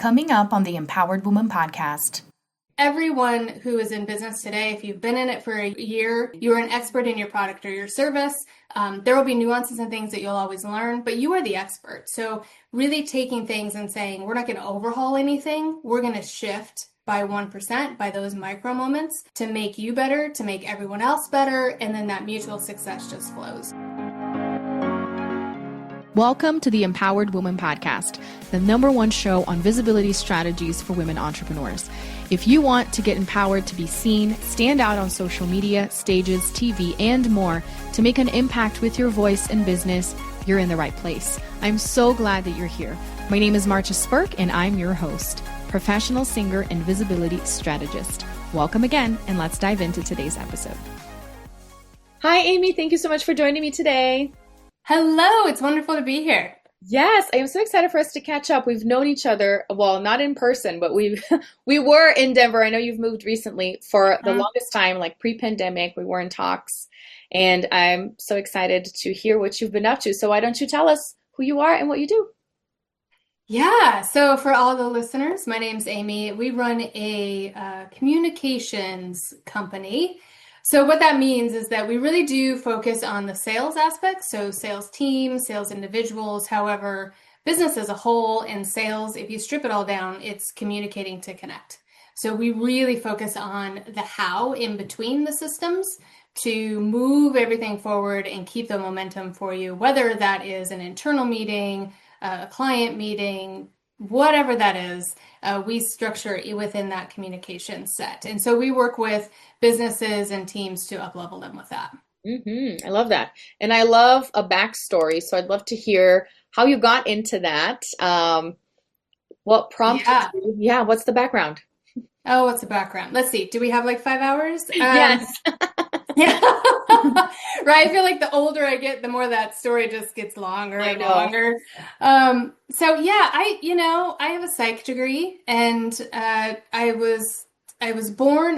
Coming up on the Empowered Woman podcast. Everyone who is in business today, if you've been in it for a year, you're an expert in your product or your service. There will be nuances and things that you'll always learn, but you are the expert. So really taking things and saying, we're not going to overhaul anything. We're going to shift by 1% by those micro moments to make you better, to make everyone else better. And then that mutual success just flows. Welcome to the Empowered Woman podcast, the #1 show on visibility strategies for women entrepreneurs. If you want to get empowered to be seen, stand out on social media, stages, TV, and more to make an impact with your voice and business, you're in the right place. I'm so glad that you're here. My name is Marcia Spurk, and I'm your host, professional singer and visibility strategist. Welcome again, and let's dive into today's episode. Hi, Amy. Thank you so much for joining me today. Hello, it's wonderful to be here. Yes, I am so excited for us to catch up. We've known each other, well, not in person, but we were in Denver. I know you've moved recently for the longest time, like pre-pandemic. We were in talks, and I'm so excited to hear what you've been up to. So why don't you tell us who you are and what you do? Yeah, so for all the listeners, my name's Amy. We run a communications company. So what that means is that we really do focus on the sales aspect. So sales teams, sales individuals, however, business as a whole and sales, if you strip it all down, it's communicating to connect. So we really focus on the how in between the systems to move everything forward and keep the momentum for you, whether that is an internal meeting, a client meeting, whatever that is, we structure it within that communication set. And so we work with businesses and teams to uplevel them with that. I love that. And I love a backstory. So I'd love to hear how you got into that. What prompted you? Yeah, what's the background? Oh, what's the background? Let's see. Do we have like 5 hours? Yes. Yeah. Right. I feel like the older I get, the more that story just gets longer and longer. So yeah, I have a psych degree, and I was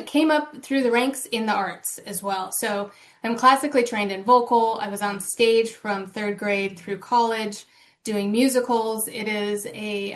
came up through the ranks in the arts as well. So I'm classically trained in vocal. I was on stage from 3rd grade through college doing musicals. It is a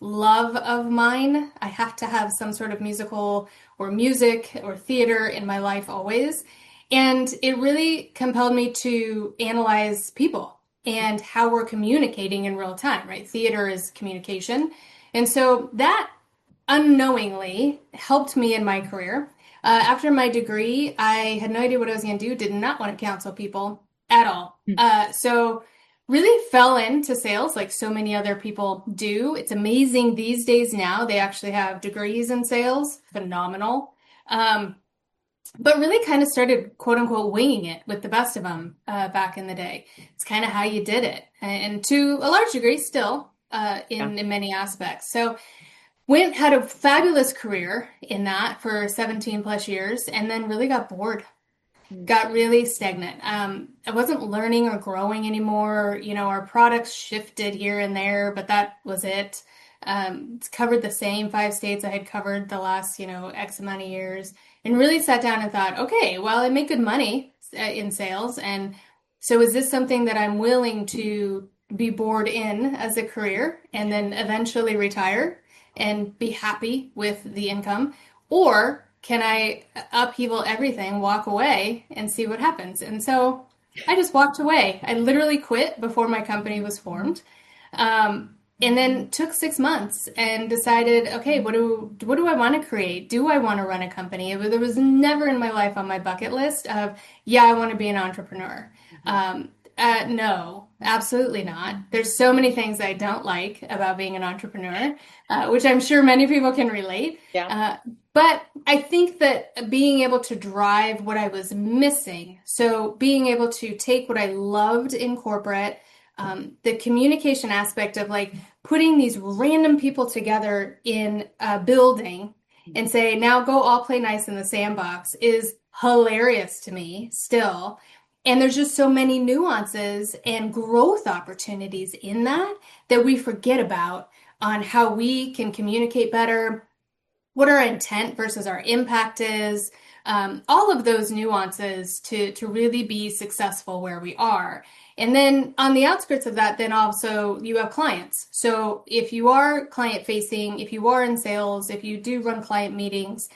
love of mine. I have to have some sort of musical or music or theater in my life always. And it really compelled me to analyze people and how we're communicating in real time, right? Theater is communication. And so that unknowingly helped me in my career. After my degree, I had no idea what I was going to do, did not want to counsel people at all. So really fell into sales like so many other people do. It's amazing these days now. They actually have degrees in sales. Phenomenal. But really kind of started, quote unquote, winging it with the best of them back in the day. It's kind of how you did it. And to a large degree still in many aspects. So had a fabulous career in that for 17 plus years, and then really got bored. Got really stagnant. I wasn't learning or growing anymore. Our products shifted here and there, but that was it. It's covered the same 5 states I had covered the last, X amount of years, and really sat down and thought, okay, well, I make good money in sales. And so is this something that I'm willing to be bored in as a career and then eventually retire and be happy with the income? Or can I upheaval everything, walk away, and see what happens? And so I just walked away. I literally quit before my company was formed. And then took 6 months and decided, okay, what do I want to create? Do I want to run a company? There was never in my life on my bucket list of, I want to be an entrepreneur. No, absolutely not. There's so many things I don't like about being an entrepreneur, which I'm sure many people can relate. Yeah. But I think that being able to drive what I was missing, so being able to take what I loved in corporate, the communication aspect of like putting these random people together in a building and say, now go all play nice in the sandbox is hilarious to me still. And there's just so many nuances and growth opportunities in that we forget about on how we can communicate better, what our intent versus our impact is, all of those nuances to really be successful where we are. And then on the outskirts of that, then also you have clients. So if you are client facing, if you are in sales, if you do run client meetings,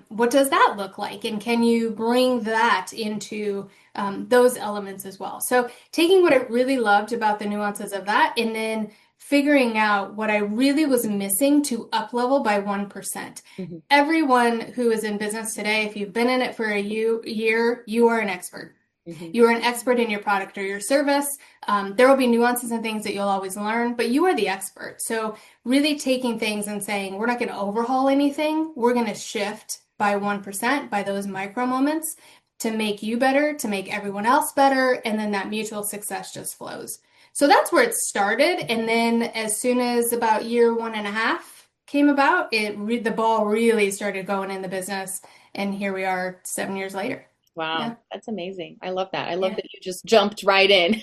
what does that look like? And can you bring that into those elements as well? So taking what I really loved about the nuances of that and then figuring out what I really was missing to up level by 1%. Mm-hmm. Everyone who is in business today, if you've been in it for a year, you are an expert. Mm-hmm. You are an expert in your product or your service. There will be nuances and things that you'll always learn, but you are the expert. So really taking things and saying, we're not going to overhaul anything. We're going to shift by 1% by those micro moments to make you better, to make everyone else better. And then that mutual success just flows. So that's where it started. And then as soon as about year 1.5 came about, the ball really started going in the business. And here we are 7 years later. Wow, yeah. That's amazing. I love that. I love that you just jumped right in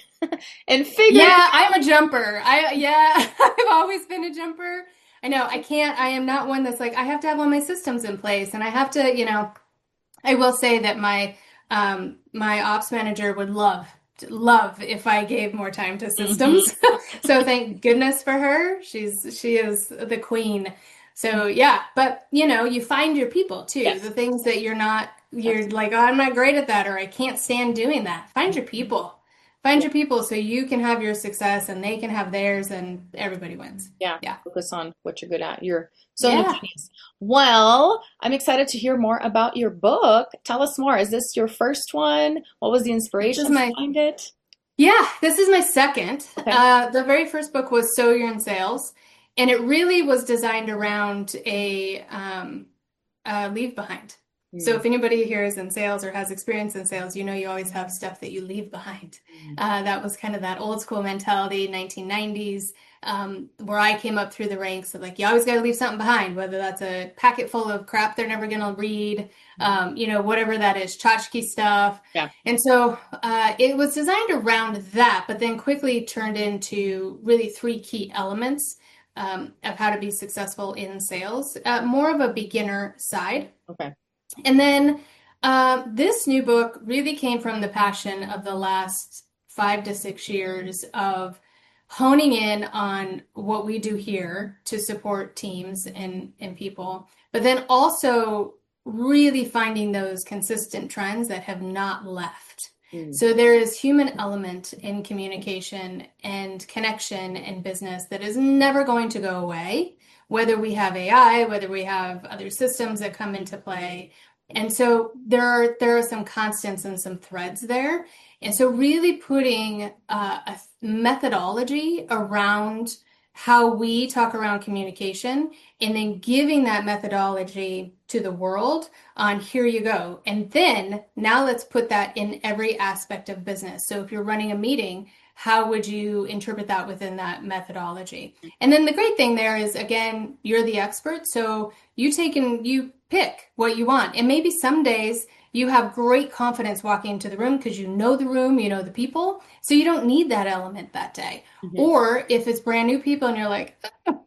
and figured. Yeah, I'm a jumper. I've always been a jumper. I know I am not one that's like, I have to have all my systems in place and I have to, I will say that my ops manager would love if I gave more time to systems. Mm-hmm. So thank goodness for her. She is the queen. So yeah, but you find your people too. Yes. The things that you're like, oh, I'm not great at that, or I can't stand doing that. Find your people. Find your people so you can have your success and they can have theirs and everybody wins. Yeah. Focus on what you're good at. You're so genius. Well, I'm excited to hear more about your book. Tell us more. Is this your first one? What was the inspiration behind it? Yeah, this is my second. Okay. The very first book was So You're in Sales. And it really was designed around a leave behind. So if anybody here is in sales or has experience in sales, you always have stuff that you leave behind. That was kind of that old school mentality, 1990s, where I came up through the ranks of like, you always got to leave something behind, whether that's a packet full of crap they're never going to read, whatever that is, tchotchke stuff. Yeah. And so it was designed around that, but then quickly turned into really 3 key elements of how to be successful in sales, more of a beginner side. Okay. And then this new book really came from the passion of the last 5 to 6 years of honing in on what we do here to support teams and people, but then also really finding those consistent trends that have not left. So there is human element in communication and connection in business that is never going to go away, whether we have AI, whether we have other systems that come into play. And so there are some constants and some threads there. And so really putting a methodology around how we talk around communication and then giving that methodology to the world on here you go. And then now let's put that in every aspect of business. So if you're running a meeting, how would you interpret that within that methodology? And then the great thing there is, again, you're the expert. So you pick what you want. And maybe some days you have great confidence walking into the room because you know the room, you know the people. So you don't need that element that day. Mm-hmm. Or if it's brand new people and you're like, the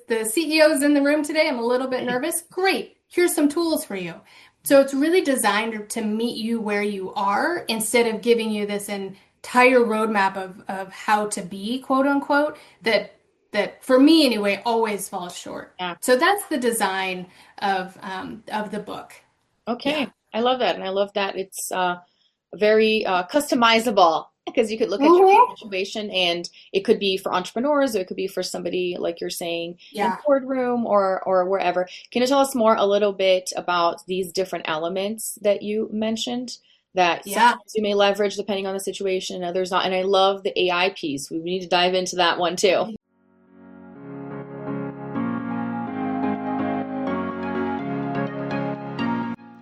CEO's in the room today, I'm a little bit nervous. Great. Here's some tools for you. So it's really designed to meet you where you are instead of giving you this entire roadmap of how to be, quote unquote, that for me anyway, always falls short. Yeah. So that's the design of the book. Okay. Yeah. I love that. And I love that it's very customizable because you could look at your situation and it could be for entrepreneurs or it could be for somebody like you're saying in the boardroom or wherever. Can you tell us more a little bit about these different elements that you mentioned that sometimes you may leverage depending on the situation and others not? And I love the AI piece. We need to dive into that one too.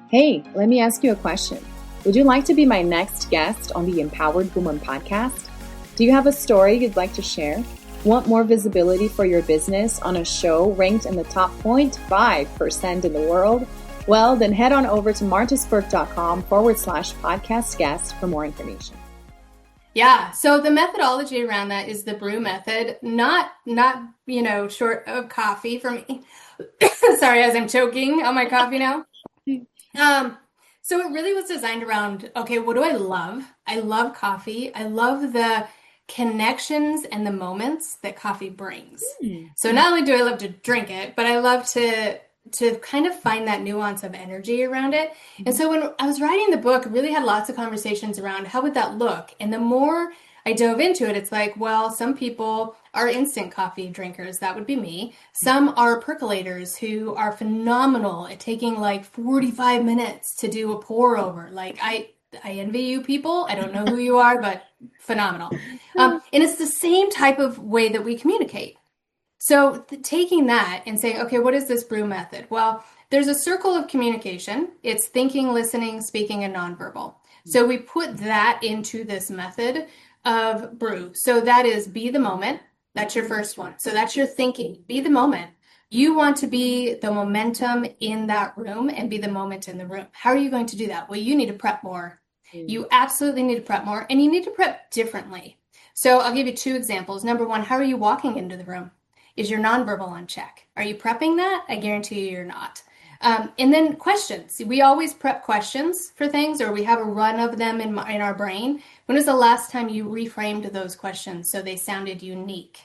Hey, let me ask you a question. Would you like to be my next guest on the Empowered Woman podcast? Do you have a story you'd like to share? Want more visibility for your business on a show ranked in the top 0.5% in the world? Well, then head on over to martasburke.com/podcast guest for more information. Yeah. So the methodology around that is the BREW method, not short of coffee for me. Sorry, as I'm choking on my coffee now. So it really was designed around, okay, what do I love? I love coffee. I love the connections and the moments that coffee brings. So not only do I love to drink it, but I love to kind of find that nuance of energy around it. And so when I was writing the book, I really had lots of conversations around how would that look? And the more I dove into it, it's like, well, some people are instant coffee drinkers. That would be me. Some are percolators who are phenomenal at taking like 45 minutes to do a pour over. Like I envy you people. I don't know who you are, but phenomenal. And it's the same type of way that we communicate. So taking that and saying, okay, what is this BREW method? Well, there's a circle of communication. It's thinking, listening, speaking, and nonverbal. So we put that into this method of BREW. So that is be the moment. That's your first one. So that's your thinking. Be the moment. You want to be the momentum in that room and be the moment in the room. How are you going to do that? Well, you need to prep more. You absolutely need to prep more, and you need to prep differently. So I'll give you two examples. Number one, how are you walking into the room? Is your nonverbal on check? Are you prepping that? I guarantee you you're not. And then questions. We always prep questions for things, or we have a run of them in our brain. When was the last time you reframed those questions so they sounded unique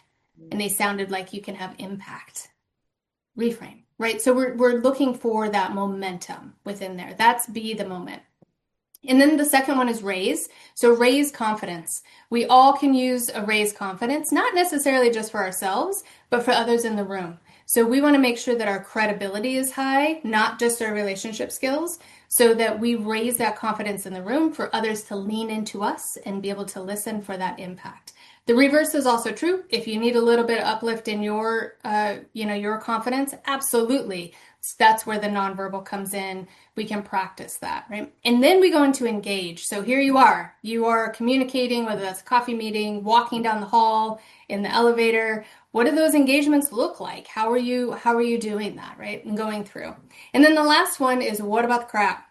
and they sounded like you can have impact? Reframe, right? So we're looking for that momentum within there. That's be the moment. And then the second one is raise. So raise confidence. We all can use a raise confidence, not necessarily just for ourselves, but for others in the room. So we want to make sure that our credibility is high, not just our relationship skills, so that we raise that confidence in the room for others to lean into us and be able to listen for that impact. The reverse is also true. If you need a little bit of uplift in your, your confidence, absolutely. That's where the nonverbal comes in. We can practice that, right? And then we go into engage. So here you are communicating, whether that's a coffee meeting, walking down the hall, in the elevator. What do those engagements look like? How are you doing that, right? And going through. And then the last one is, what about the crap?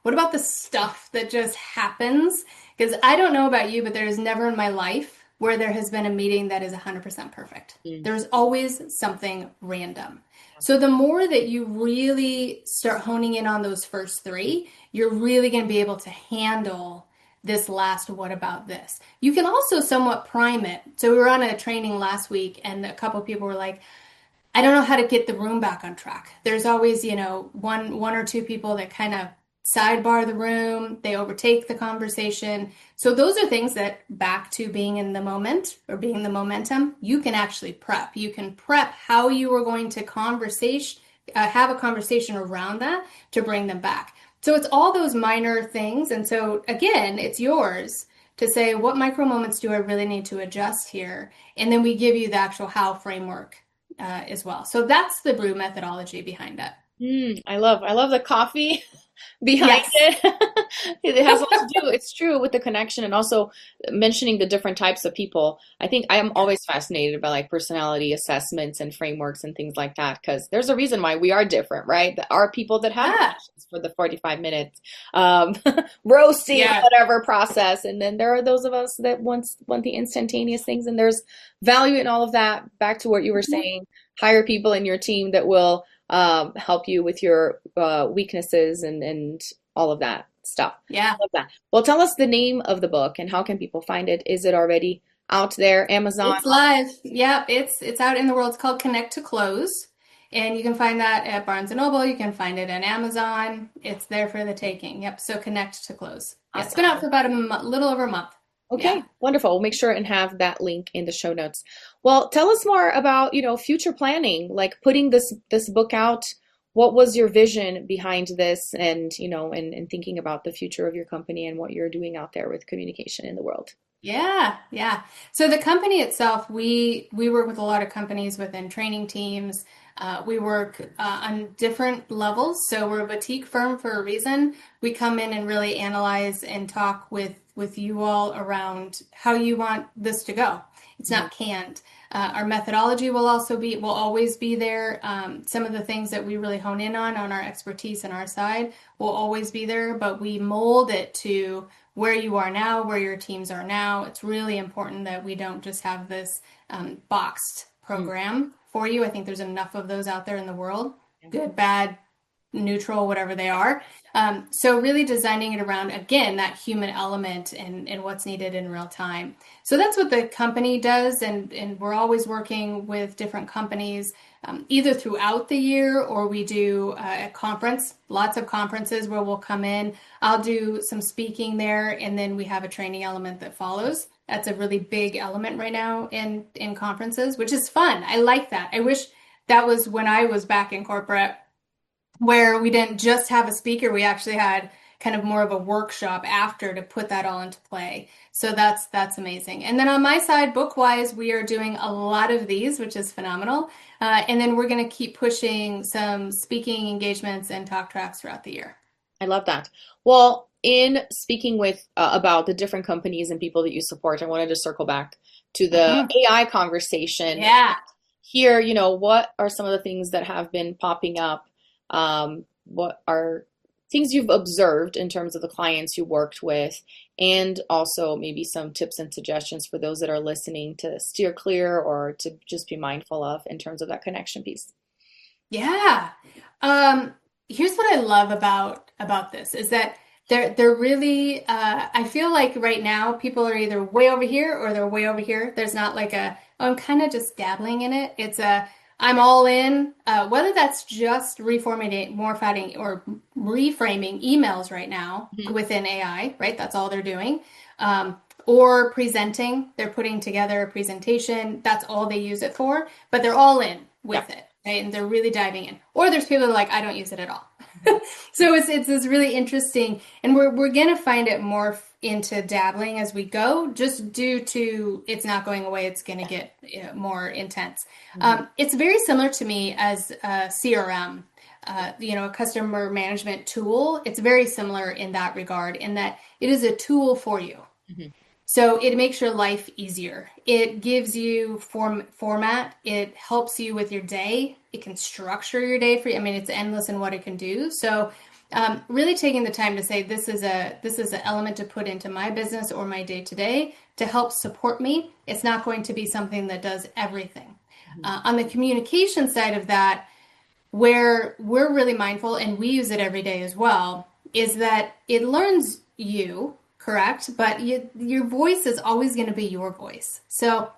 What about the stuff that just happens? Because I don't know about you, but there is never in my life where there has been a meeting that is 100% perfect. There's always something random. So the more that you really start honing in on those first three, you're really going to be able to handle this last what about this. You can also somewhat prime it. So we were on a training last week and a couple of people were like, I don't know how to get the room back on track. There's always, one or two people that kind of sidebar the room, they overtake the conversation. So those are things that, back to being in the moment or being the momentum, you can actually prep. You can prep how you are going to have a conversation around that to bring them back. So it's all those minor things. And so again, it's yours to say, what micro moments do I really need to adjust here? And then we give you the actual how framework as well. So that's the BREW methodology behind it. I love the coffee behind it. It has a lot to do, it's true, with the connection and also mentioning the different types of people. I think I am always fascinated by like personality assessments and frameworks and things like that, because there's a reason why we are different, right? There are people that have passions for the 45 minutes roasting whatever process, and then there are those of us that want the instantaneous things, and there's value in all of that. Back to what you were saying, hire people in your team that will help you with your weaknesses and all of that stuff. Yeah. Love that. Well, tell us the name of the book and how can people find it? Is it already out there? Amazon? It's live. Yep, it's out in the world. It's called Connect to Close. And you can find that at Barnes & Noble. You can find it on Amazon. It's there for the taking. Yep, so Connect to Close. Yeah, it's been out for about a little over a month. Okay, wonderful. We'll make sure and have that link in the show notes. Well, tell us more about, future planning, like putting this book out. What was your vision behind this and, and thinking about the future of your company and what you're doing out there with communication in the world? Yeah. So the company itself, we work with a lot of companies within training teams. We work on different levels. So we're a boutique firm for a reason. We come in and really analyze and talk with you all around how you want this to go. It's not canned. Our methodology will always be there. Some of the things that we really hone in on our expertise and our side will always be there, but we mold it to where you are now, where your teams are now. It's really important that we don't just have this boxed program for you. I think there's enough of those out there in the world, good, bad, neutral, whatever they are. So really designing it around, again, that human element and what's needed in real time. So that's what the company does. And we're always working with different companies, either throughout the year, or we do a conference, lots of conferences where we'll come in. I'll do some speaking there, and then we have a training element that follows. That's a really big element right now in conferences, which is fun. I like that. I wish that was when I was back in corporate, where we didn't just have a speaker, we actually had kind of more of a workshop after to put that all into play. So that's amazing. And then on my side, book-wise, we are doing a lot of these, which is phenomenal. And then we're going to keep pushing some speaking engagements and talk tracks throughout the year. I love that. Well, in speaking with about the different companies and people that you support, I wanted to circle back to the AI conversation. Yeah. Here, what are some of the things that have been popping up? What are things you've observed in terms of the clients you worked with, and also maybe some tips and suggestions for those that are listening to steer clear or to just be mindful of in terms of that connection piece? Yeah. Here's what I love about this is that they're really I feel like right now people are either way over here or they're way over here. There's not like I'm kind of just dabbling in it. It's I'm all in, whether that's just reformatting, morphating, or reframing emails right now within AI, right? That's all they're doing. Or presenting, they're putting together a presentation. That's all they use it for, but they're all in with it, right? And they're really diving in. Or there's people that are like, I don't use it at all. So it's this really interesting, and we're gonna find it morph into dabbling as we go, just due to it's not going away. It's gonna get more intense. It's very similar to me as a CRM, a customer management tool. It's very similar in that regard, in that it is a tool for you. So it makes your life easier. It gives you format. It helps you with your day. It can structure your day for you. I mean, it's endless in what it can do. So really taking the time to say, this is an element to put into my business or my day-to-day to help support me. It's not going to be something that does everything. On the communication side of that, where we're really mindful, and we use it every day as well, is that it learns you, correct? But your voice is always going to be your voice. So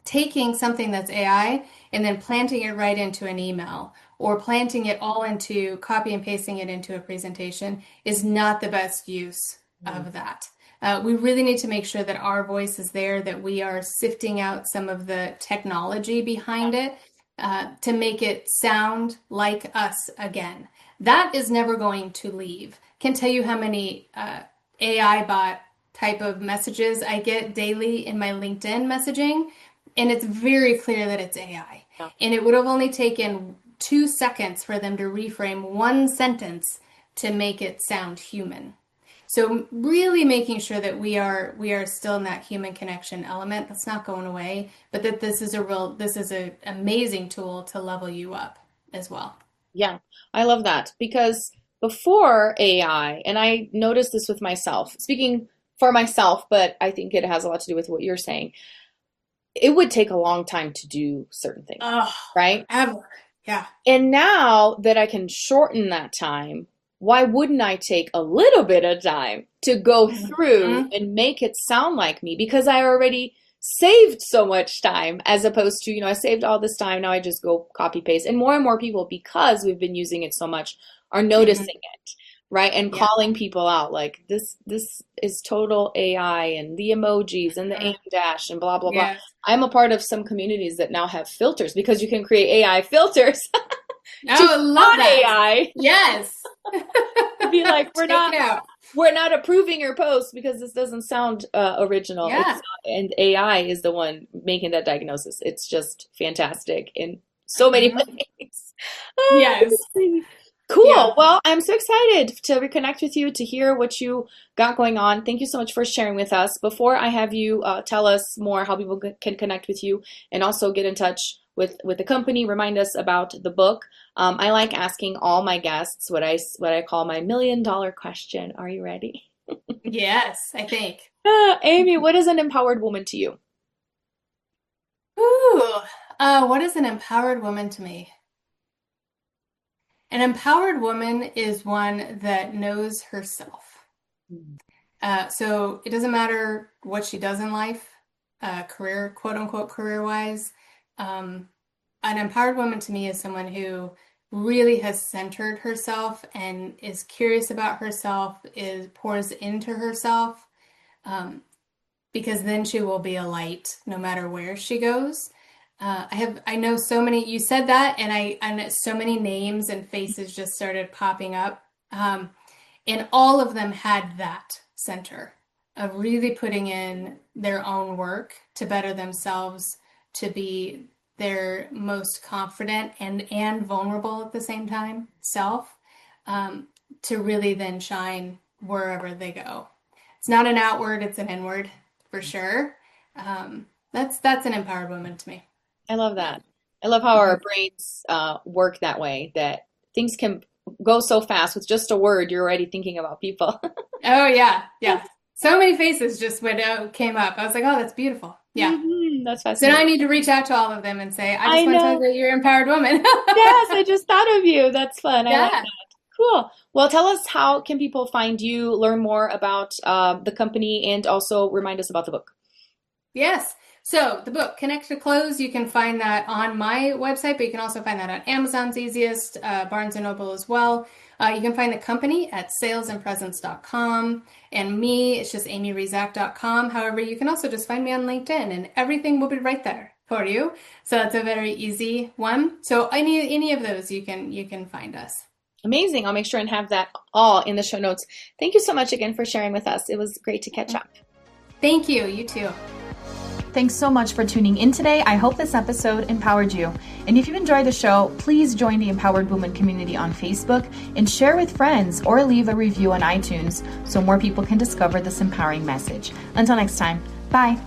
taking something that's AI and then planting it right into an email, or planting it all into copy and pasting it into a presentation, is not the best use of that. We really need to make sure that our voice is there, that we are sifting out some of the technology behind it to make it sound like us again. That is never going to leave. Can tell you how many AI bot type of messages I get daily in my LinkedIn messaging, and it's very clear that it's AI. And it would have only taken 2 seconds for them to reframe one sentence to make it sound human. So really making sure that we are still in that human connection element. That's not going away, but that this is an amazing tool to level you up as well. Yeah, I love that, because before AI, and I noticed this with myself, speaking for myself, but I think it has a lot to do with what you're saying. It would take a long time to do certain things, right? Ever. Yeah. And now that I can shorten that time, why wouldn't I take a little bit of time to go through and make it sound like me? Because I already saved so much time, as opposed to, I saved all this time. Now I just go copy paste. And more people, because we've been using it so much, are noticing it, right? And calling people out like, this is total AI, and the emojis and the aim dash and blah, blah, blah. I'm a part of some communities that now have filters, because you can create AI filters. I love that. AI. Yes. Be like, we're not approving your post because this doesn't sound original. Yeah. And AI is the one making that diagnosis. It's just fantastic in so many ways. Yes. Cool. Yeah. Well, I'm so excited to reconnect with you, to hear what you got going on. Thank you so much for sharing with us. Before I have you tell us more how people can connect with you and also get in touch with the company, remind us about the book. I like asking all my guests what I call my $1 million question. Are you ready? Yes, I think. Amy, what is an empowered woman to you? Ooh, what is an empowered woman to me? An empowered woman is one that knows herself. So it doesn't matter what she does in life, career, quote unquote, career-wise. An empowered woman to me is someone who really has centered herself and is curious about herself, pours into herself, because then she will be a light no matter where she goes. I know so many, you said that, and so many names and faces just started popping up. And all of them had that center of really putting in their own work to better themselves, to be their most confident and vulnerable at the same time self, to really then shine wherever they go. It's not an outward, it's an inward for sure. That's an empowered woman to me. I love that. I love how our brains work that way, that things can go so fast with just a word. You're already thinking about people. Oh, yeah. Yeah. So many faces just came up. I was like, oh, that's beautiful. Yeah. Mm-hmm. That's So fascinating. now I need to reach out to all of them and say, I just want to tell you that you're an empowered woman. Yes, I just thought of you. That's fun. I like Yeah. that. Cool. Well, tell us, how can people find you, learn more about the company, and also remind us about the book? Yes. So the book, Connect to Close, you can find that on my website, but you can also find that on Amazon's easiest, Barnes & Noble as well. You can find the company at salesandpresence.com, and me, it's just amyreczek.com. However, you can also just find me on LinkedIn, and everything will be right there for you. So that's a very easy one. So any of those, you can find us. Amazing. I'll make sure and have that all in the show notes. Thank you so much again for sharing with us. It was great to catch up. Thank you. You too. Thanks so much for tuning in today. I hope this episode empowered you. And if you enjoyed the show, please join the Empowered Woman community on Facebook and share with friends, or leave a review on iTunes so more people can discover this empowering message. Until next time, bye.